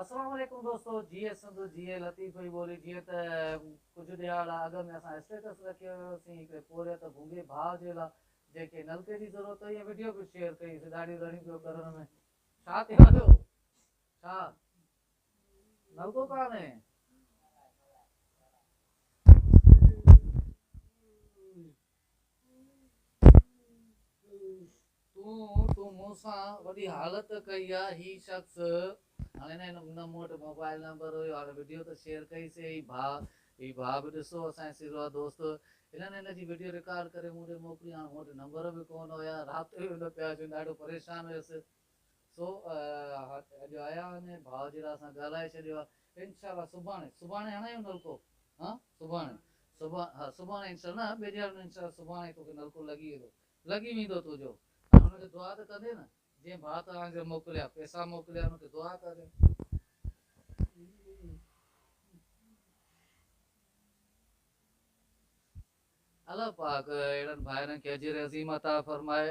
अस्सलाम वालेकुम दोस्तों। जीए संधू जीए लतीफ़ भाई बोली जीअं त कुझु ॾियारा अॻ में असां स्टेटस रखियो हुयोसीं हिकिड़े पोरे त भूंगे भाउ जे लाइ जेके नलके जी ज़रूरत हुई, वीडियो बि शेयर कईसीं। ॾाढी रनिंग पियो करण में छा थियो जो छा नलको कान्हे? तूं तूं मूंसां वॾी हालत कई आहे। ही शख़्स हाणे न मूं वटि मोबाइल नंबर हुयो, हाणे वीडियो त शेयर कईसीं। ही भाउ बि ॾिसो असांजे सिरवा दोस्त, हिननि हिनजी वीडियो रिकॉर्ड करे मूं ॾे मोकिली। हाणे मूं वटि नंबर बि कोन हुया, राति जो न पिया अचनि, ॾाढो परेशान हुयुसि। सो अॼु आया आहिनि, भाउ जे लाइ असां ॻाल्हाए छॾियो आहे। इनशाला सुभाणे हणायूं नलको। हा सुभाणे इनशाला न ॿिए ॾींहं इनशाला सुभाणे तोखे नलको लॻी वेंदो तुंहिंजो। हुनखे दुआ त कंदे न, जीअं भाउ तव्हांखे मोकिलिया पैसा मोकिलिया, हुनखे दुआ करे। अल्लाह पाक अहिड़नि भाइरनि खे अजर अज़ीम अता फरमाए।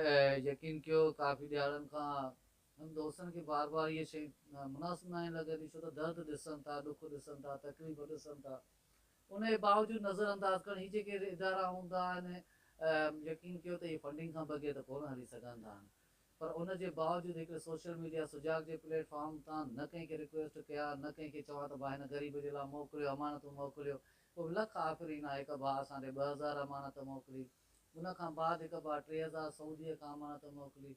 यकीन कयो काफ़ी ॾियारनि खां दोस्तनि खे बार बार इहे शइ मुनासिबु न लॻे थी, छो त दर्द ॾिसनि था, दुख ॾिसनि था, तकलीफ़ ॾिसनि था। उन जे बावजूदि नज़रअंदाज़ कनि। ही जेके इदारा हूंदा आहिनि, यकीन कयो त इहे फंडिंग खां बग़ैर त कोन हली सघनि था। पर उन जे बावजूदि हिकिड़े सोशल मीडिया सुजाग जे प्लेटफॉर्म तां न कंहिंखे रिक्वेस्ट कया, न कंहिंखे चवां त भाई हिन ग़रीब जे लाइ मोकिलियो, अमानतूं मोकिलियो। पोइ लख आफ़रीन आहे। हिकु भाउ असांखे 2000 अमानत मोकिली, उनखां बाद हिकु भाउ 3000 सऊदीअ खां अमानत मोकिली,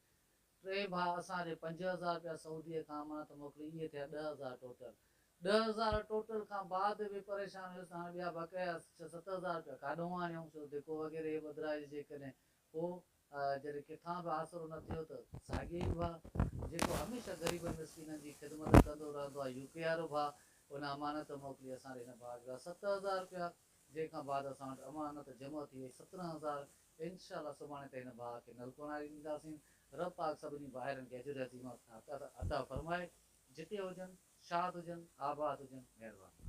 टे भाउ असांजे 5000 रुपया सऊदीअ खां अमानत मोकिली। इहे थिया 10,000 टोटल। 10,000 टोटल खां बाद बि परेशान हुयुसि। हाणे ॿिया बक़ाया 6-7,000 रुपया काॾों आणियूं, छो धिको वग़ैरह ॿुधाए जेकॾहिं पोइ जॾहिं किथां बि आसिरो न थियो त साॻिए ई भाउ जेको हमेशह ग़रीब मिसकिननि जी ख़िदमत कंदो रहंदो आहे, यूके वारो भाउ, उन अमानत मोकिली असांजे हिन भाउ जा 7,000 रुपया, जंहिंखां बाद असां वटि अमानत जमा थी वई 17,000। इनशाला सुभाणे ते हिन भाउ खे नलको हणाए ॾींदासीं। रब पाक सभिनी भाइरनि खे अजर अज़ीम अता फरमाए। जिते हुजनि, शाद हुजनि, आबाद हुजनि, महिरबानी।